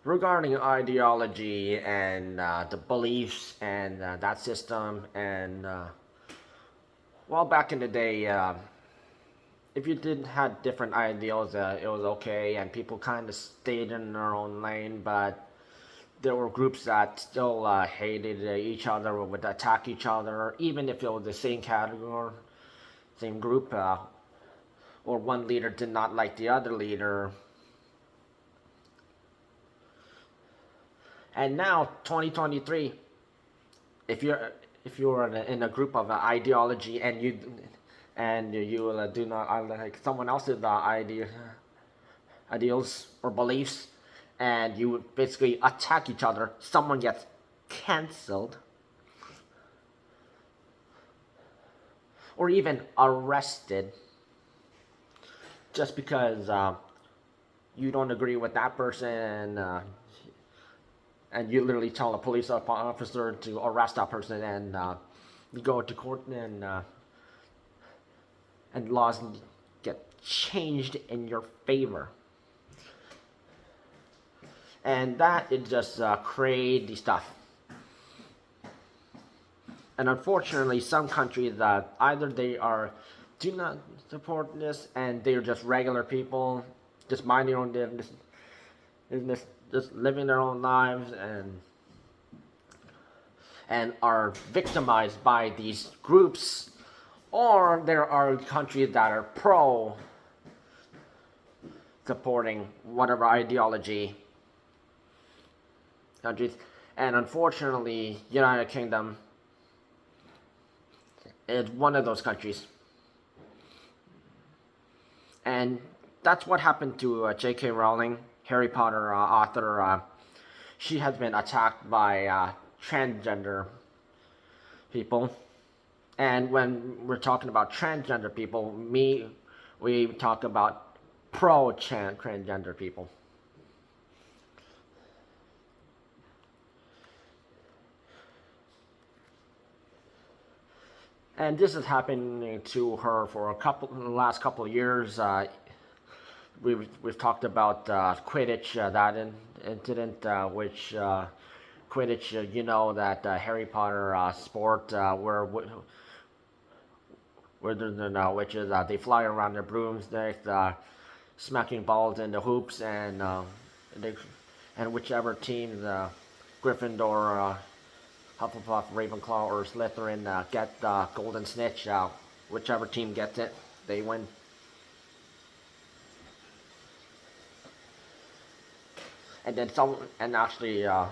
regarding ideology and the beliefs and that system and well, back in the day, if you did had different ideals, it was okay, and people kind of stayed in their own lane. But there were groups that still hated each other, or would attack each other, even if it was the same category, same group, or one leader did not like the other leader. And now, 2023, if you're in a group of ideology and you do not like someone else's ideals or beliefs, and you basically attack each other, someone gets cancelled or even arrested just because you don't agree with that person, and you literally tell a police officer to arrest that person, and you go to court, and laws get changed in your favor. And that is just crazy stuff. And unfortunately, some countries either they are do not support this, and they're just regular people, just mind their own business, just living their own lives, and are victimized by these groups. Or there are countries that are pro supporting whatever ideology countries, and unfortunately, United Kingdom is one of those countries. And that's what happened to J.K. Rowling, Harry Potter author. She has been attacked by transgender people. And when we're talking about transgender people, we talk about pro-transgender people. And this is happening to her for the last couple of years. We've talked about Quidditch, that incident, which Quidditch, you know, that Harry Potter sport where there's no witches, they fly around their broomsticks, smacking balls in the hoops, and whichever team, Gryffindor, Hufflepuff, Ravenclaw, or Slytherin get the Golden Snitch, whichever team gets it, they win. And then actually, this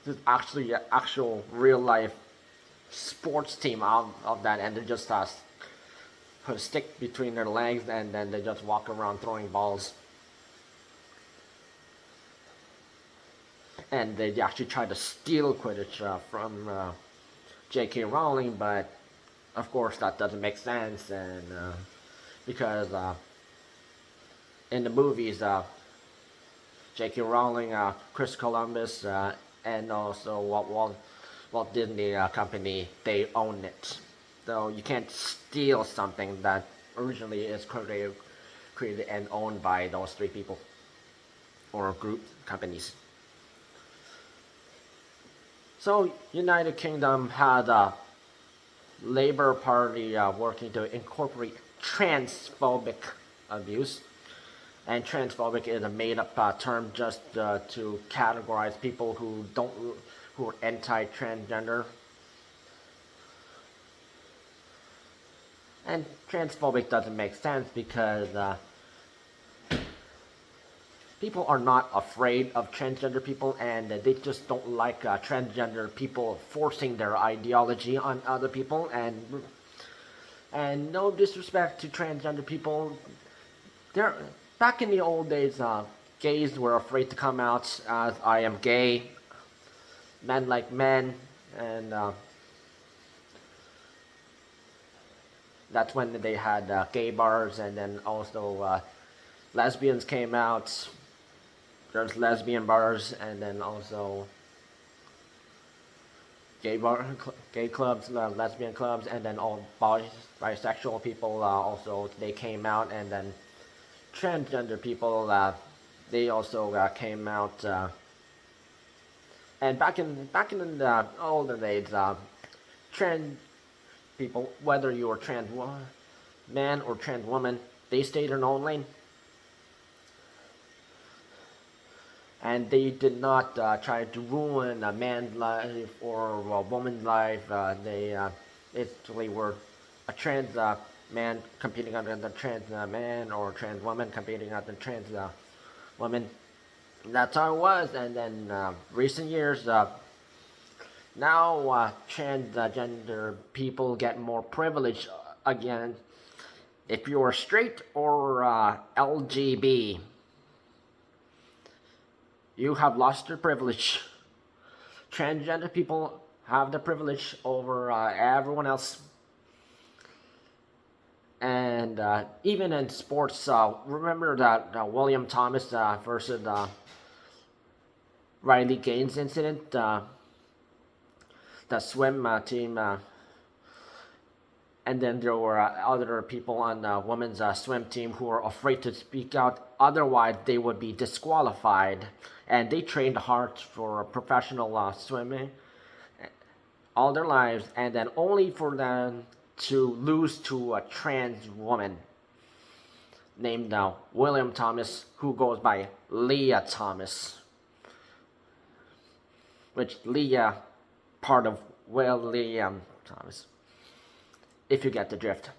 is actually an actual real life sports team of that, and they just put a stick between their legs, and then they just walk around throwing balls. And they actually tried to steal Quidditch from J.K. Rowling, but of course that doesn't make sense, and because in the movies, J.K. Rowling, Chris Columbus, and also Walt Disney Company, they own it. So you can't steal something that originally is created and owned by those three people or group companies. So United Kingdom had a Labour Party working to incorporate transphobic abuse. And transphobic is a made-up term just to categorize people who are anti-transgender. And transphobic doesn't make sense because people are not afraid of transgender people, and they just don't like transgender people forcing their ideology on other people. And no disrespect to transgender people, back in the old days, gays were afraid to come out as I am gay, men like men, and that's when they had gay bars, and then also lesbians came out. There's lesbian bars, and then also gay clubs, lesbian clubs, and then all bisexual people also, they came out, and then transgender people they also came out. And back in the older days, trans people, whether you were trans man or trans woman, they stayed in their own lane, and they did not try to ruin a man's life or a woman's life. They basically were a trans man competing against a trans man, or trans woman competing against a trans woman. That's how it was. And then recent years, now transgender people get more privilege again. If you're straight or LGB, you have lost your privilege. Transgender people have the privilege over everyone else. And even in sports, remember that William Thomas versus Riley Gaines incident? The swim team, and then there were other people on the women's swim team who were afraid to speak out, otherwise they would be disqualified. And they trained hard for professional swimming all their lives, and then only for them to lose to a trans woman named William Thomas, who goes by Leah Thomas, which Leah, part of William Thomas, if you get the drift.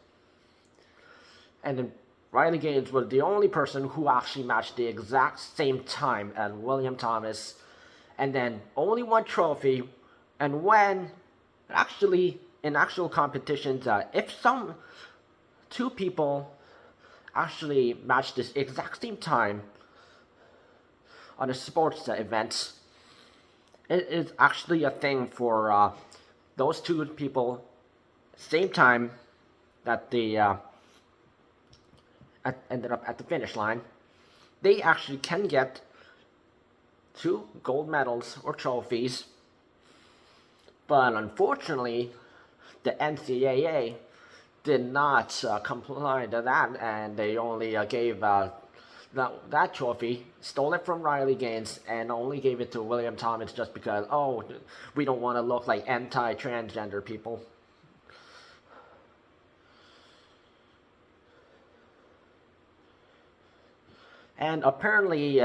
And then Riley Gaines was the only person who actually matched the exact same time as William Thomas, and then only one trophy. And when actually in actual competitions, if some two people actually match this exact same time on a sports event, it is actually a thing for those two people, same time, that they ended up at the finish line. They actually can get 2 gold medals or trophies. But unfortunately, the NCAA did not comply to that, and they only gave that trophy, stole it from Riley Gaines, and only gave it to William Thomas just because, oh, we don't want to look like anti-transgender people. And apparently,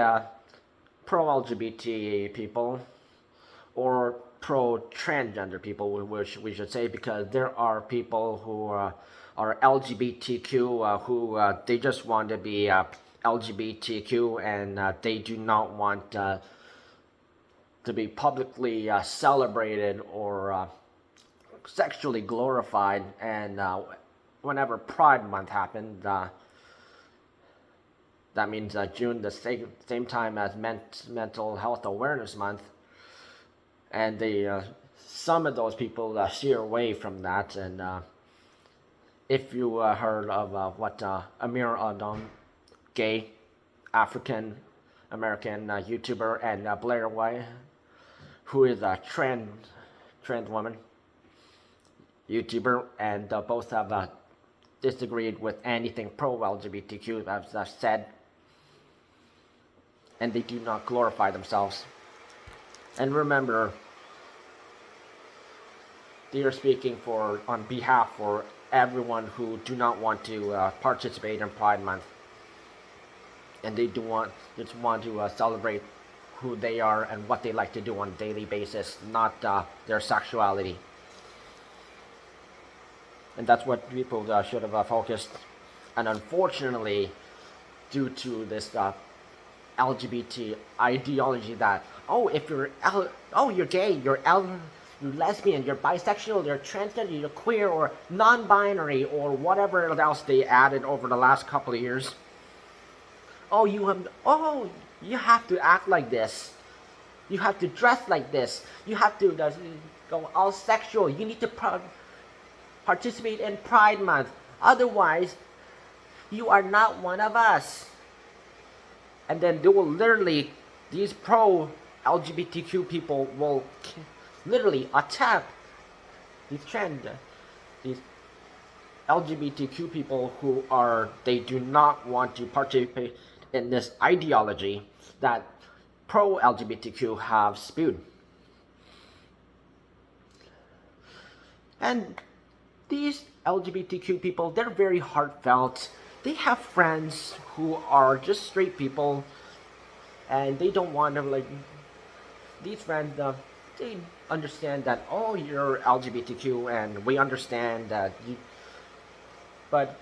pro-LGBT people, or pro-transgender people, which we should say, because there are people who are LGBTQ who they just want to be LGBTQ, and they do not want to be publicly celebrated or sexually glorified. And whenever Pride Month happened, that means June, the same time as Mental Health Awareness Month, and they some of those people steer away from that. And if you heard of what Amir Adam, gay African American YouTuber, and Blair White, who is a trans woman YouTuber, and both have disagreed with anything pro-LGBTQ, as I've said, and they do not glorify themselves. And remember, they are speaking on behalf for everyone who do not want to participate in Pride Month, and they just want to celebrate who they are and what they like to do on a daily basis, not their sexuality. And that's what people should have focused. And unfortunately, due to this LGBT ideology that, oh, if you're you're gay, you're lesbian, you're bisexual, you're transgender, you're queer, or non-binary, or whatever else they added over the last couple of years. You have to act like this. You have to dress like this. You have to go all sexual. You need to participate in Pride Month. Otherwise, you are not one of us. And then they will literally, these pro-LGBTQ people will literally attack these LGBTQ people who they do not want to participate in this ideology that pro-LGBTQ have spewed. And these LGBTQ people, they're very heartfelt. They have friends who are just straight people, and they don't want to, like, these friends, they understand that, oh, you're LGBTQ, and we understand that you, but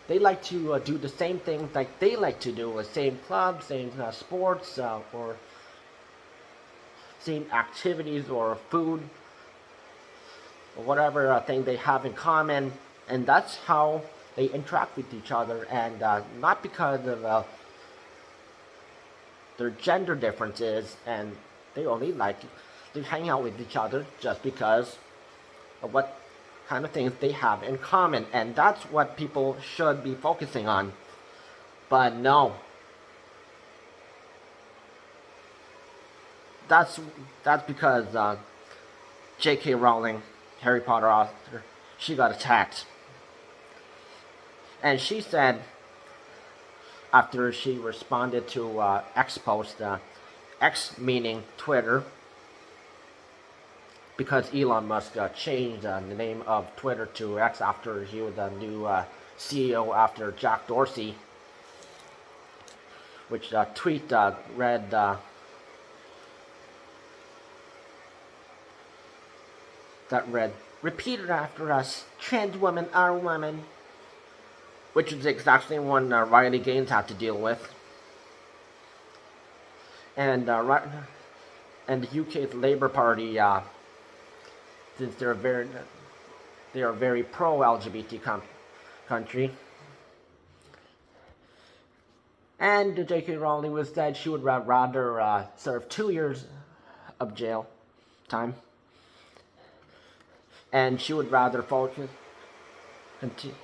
they like to do the same things like they like to do, the same clubs, same sports, or same activities or food, or whatever thing they have in common, and that's how they interact with each other, and not because of their gender differences, and they only like to hang out with each other just because of what kind of things they have in common, and that's what people should be focusing on. But no, that's because J.K. Rowling, Harry Potter author, she got attacked, and she said after she responded to X post, X meaning Twitter, because Elon Musk changed the name of Twitter to X after he was the new CEO after Jack Dorsey, which tweet read, repeated after us, trans women are women, which is the exact same one Riley Gaines had to deal with. And and the UK's Labour Party, since they are very pro-LGBT country, and J.K. Rowling was said she would rather serve 2 years of jail time, and she would rather focus continue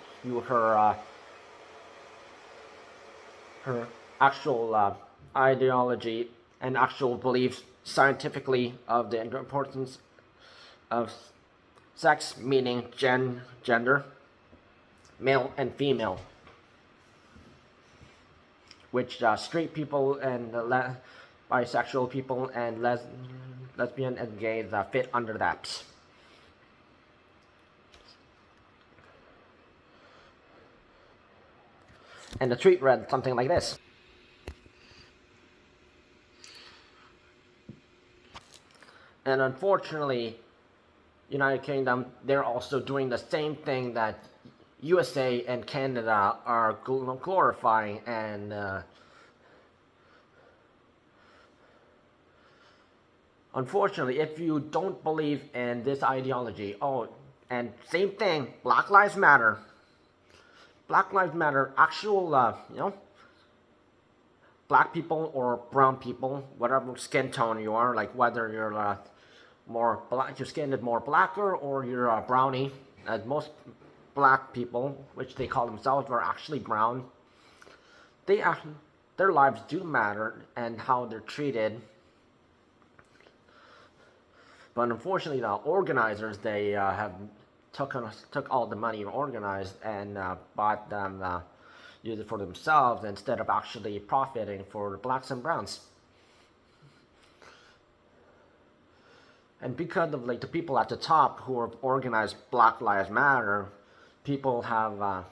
her actual ideology and actual beliefs scientifically of the importance of sex, meaning gender, male and female, which straight people and bisexual people and lesbian and gays fit under that. And the tweet read something like this. And unfortunately, United Kingdom, they're also doing the same thing that USA and Canada are glorifying, and unfortunately, if you don't believe in this ideology, and same thing, Black Lives Matter. Black Lives Matter, actual, black people or brown people, whatever skin tone you are, like whether you're more black, your skin is more blacker, or you're a brownie, as most black people, which they call themselves, are actually brown. Their lives do matter and how they're treated. But unfortunately, the organizers, they have took all the money organized and bought them, use it for themselves instead of actually profiting for the blacks and browns. And because of the people at the top who have organized Black Lives Matter, people have,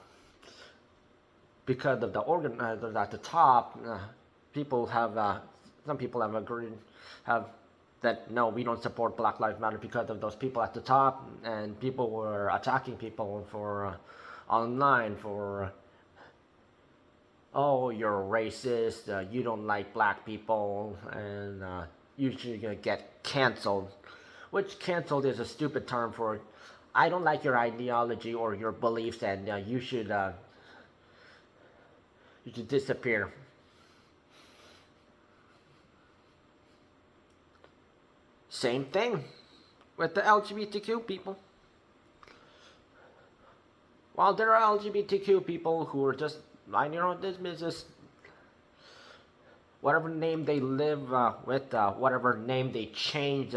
because of the organizers at the top, some people have agreed, that no, we don't support Black Lives Matter because of those people at the top, and people were attacking people for online for, oh, you're racist, you don't like black people, and you should get canceled. Which canceled is a stupid term for, I don't like your ideology or your beliefs, and you should disappear. Same thing with the LGBTQ people. While there are LGBTQ people who are just minding their own business, whatever name they live with, whatever name they change,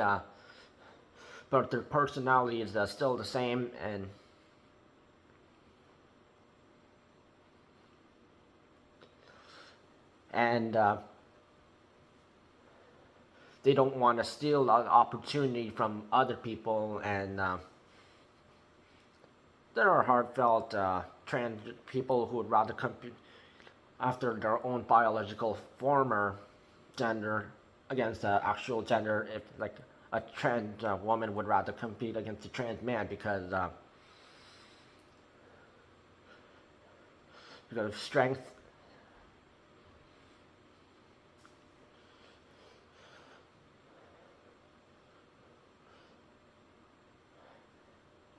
but their personality is still the same, and and they don't want to steal the opportunity from other people, and there are heartfelt trans people who would rather compete after their own biological former gender against the actual gender. If like a trans woman would rather compete against a trans man because of strength.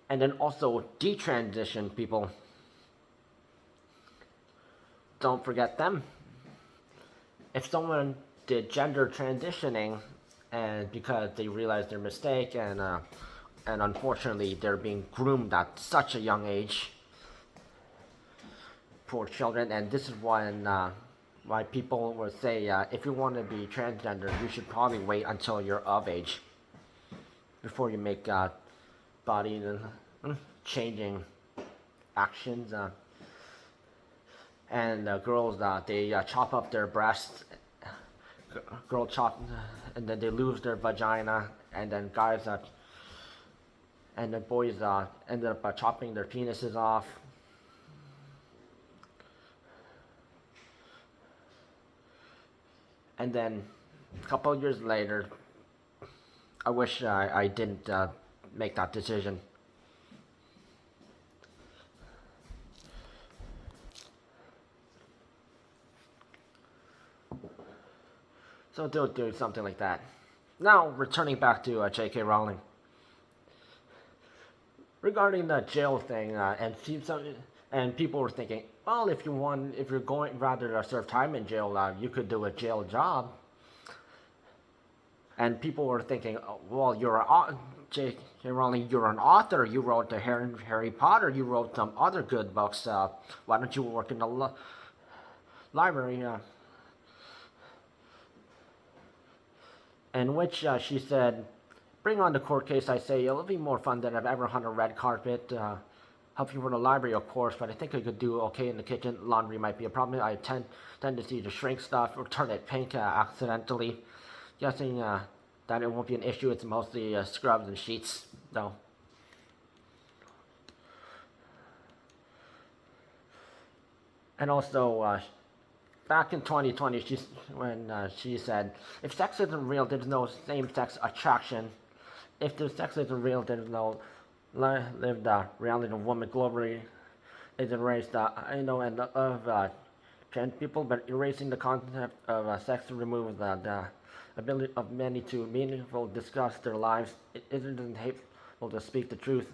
And then also detransition people. Don't forget them. If someone did gender transitioning and because they realized their mistake and unfortunately they're being groomed at such a young age, poor children, and this is why people will say if you want to be transgender, you should probably wait until you're of age before you make body changing actions. And girls, they chop up their breasts, girl chop, and then they lose their vagina, and then guys, and the boys end up chopping their penises off. And then a couple of years later, I wish I didn't make that decision. So don't do something like that. Now, returning back to J.K. Rowling. Regarding the jail thing, and people were thinking, well, if you're going rather to serve time in jail, you could do a jail job. And people were thinking, oh, well, J.K. Rowling, you're an author. You wrote the Harry Potter. You wrote some other good books. Why don't you work in the library? In which she said, bring on the court case. I say, it'll be more fun than I've ever on a red carpet. Help you run the library, of course, but I think I could do okay in the kitchen. Laundry might be a problem. I tendency to shrink stuff or turn it pink accidentally. Guessing that it won't be an issue. It's mostly scrubs and sheets, though. And also, back in 2020, she said, if sex isn't real, there's no same-sex attraction. If the sex isn't real, there's no lived reality of woman globally is erased. I know and of trans people, but erasing the concept of sex removes the ability of many to meaningfully discuss their lives. It isn't hateful to speak the truth.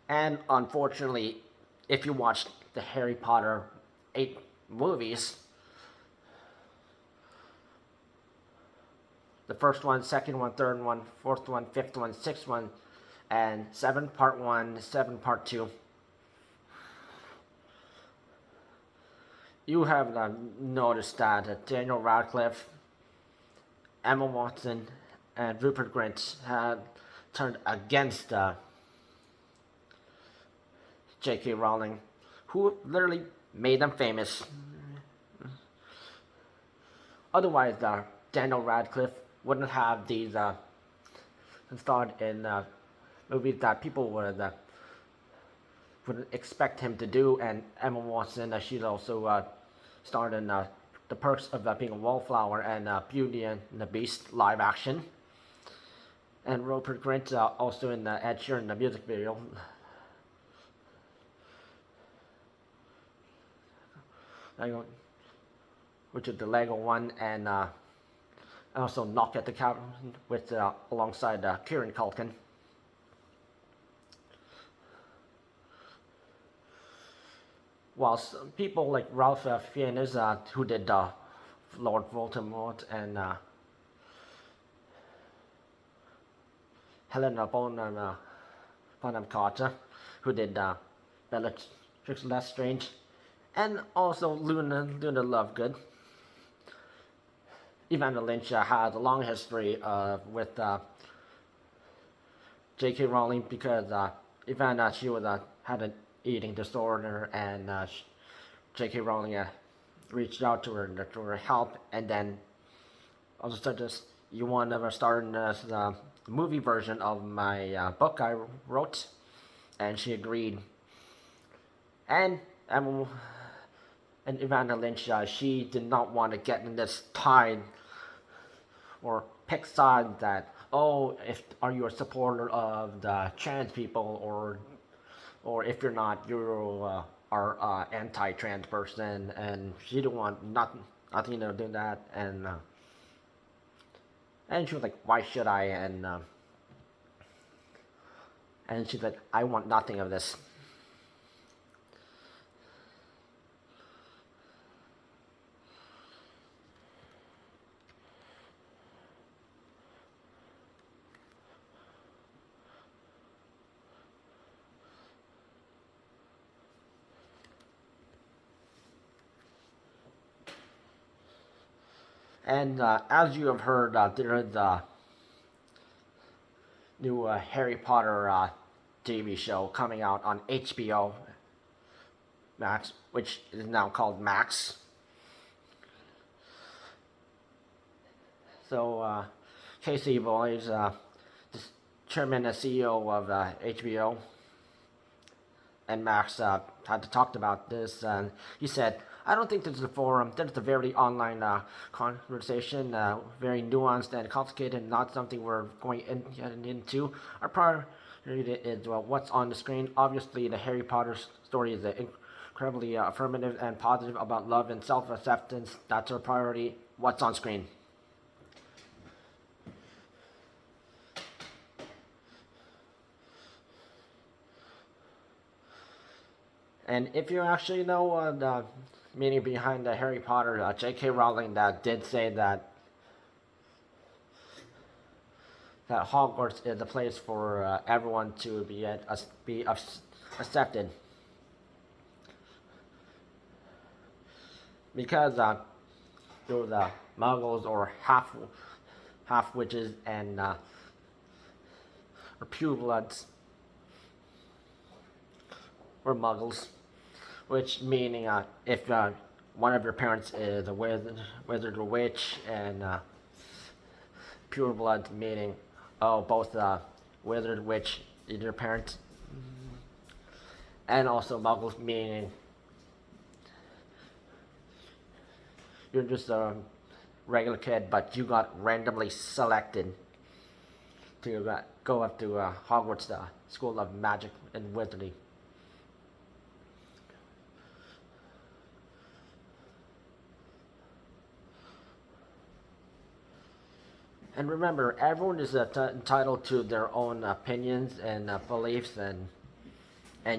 And unfortunately, if you watch the Harry Potter 8 movies, the first one, second one, third one, fourth one, fifth one, sixth one, and 7 part 1, 7 part 2, you have noticed that Daniel Radcliffe, Emma Watson, and Rupert Grint had turned against J.K. Rowling, who literally made them famous. Otherwise, Daniel Radcliffe wouldn't have these starred in movies that people wouldn't expect him to do. And Emma Watson, she's also starred in The Perks of Being a Wallflower and Beauty and the Beast live action. And Rupert Grint also in Ed Sheeran, the music video. Which is the Lego one, and also Knock at the Cabin with alongside Kieran Culkin. While people like Ralph Fiennes, who did Lord Voldemort, and Helena Bonham Carter, who did Bellatrix Lestrange, and also Luna Lovegood. Evander Lynch had a long history with J.K. Rowling because he found out she was had an eating disorder, and J.K. Rowling reached out to her help, and then all of a sudden, you want to start in this movie version of my book I wrote, and she agreed. And um, and Evander Lynch, she did not want to get in this tide or pick side that, oh, if are you a supporter of the trans people, or if you're not, you are anti-trans person, and she didn't want nothing to do that, and she was like, why should I? And she said, I want nothing of this. And as you have heard, there is a new Harry Potter TV show coming out on HBO Max, which is now called Max. So, Casey Boys, the chairman and CEO of HBO, and Max had to talk about this, and he said, I don't think this is a forum. This is a very online conversation, very nuanced and complicated, not something we're going into. Our priority is what's on the screen. Obviously, the Harry Potter story is incredibly affirmative and positive about love and self-acceptance. That's our priority. What's on screen? And if you actually know the meaning behind the Harry Potter, J.K. Rowling did say that Hogwarts is a place for everyone to be accepted, because those Muggles or half witches and or purebloods or Muggles, which meaning if one of your parents is a wizard or witch, and pureblood meaning both wizard witch is your parent, and also Muggles meaning you're just a regular kid, but you got randomly selected to go up to Hogwarts, the School of Magic and Wizardry. And remember, everyone is entitled to their own opinions and beliefs, and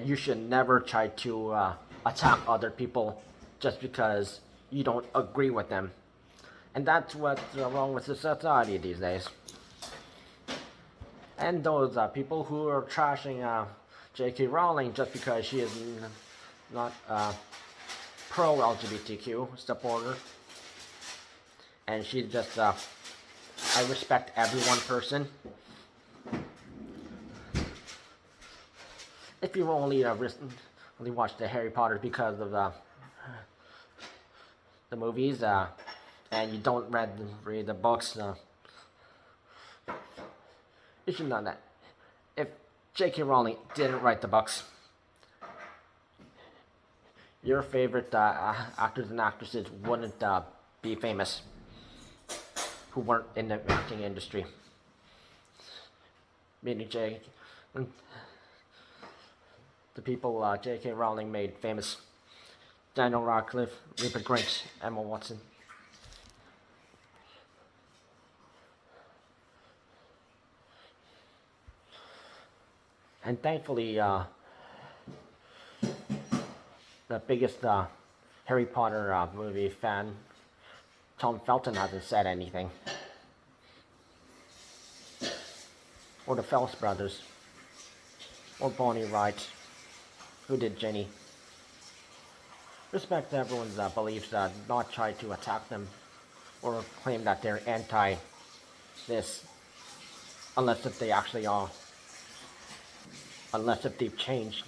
you should never try to attack other people just because you don't agree with them. And that's what's wrong with the society these days. And those people who are trashing J.K. Rowling just because she is not pro-LGBTQ supporter, and she's just I respect everyone person. If you only watch the Harry Potter because of the movies, and you don't read the books, you should know that if J.K. Rowling didn't write the books, your favorite actors and actresses wouldn't be famous, who weren't in the acting industry. Meaning the people J.K. Rowling made famous: Daniel Radcliffe, Rupert Grint, Emma Watson. And thankfully, the biggest Harry Potter movie fan, Tom Felton, hasn't said anything. Or the Phelps brothers. Or Bonnie Wright, who did Jenny. Respect everyone's beliefs, not try to attack them or claim that they're anti this, unless if they actually are. unless if they've changed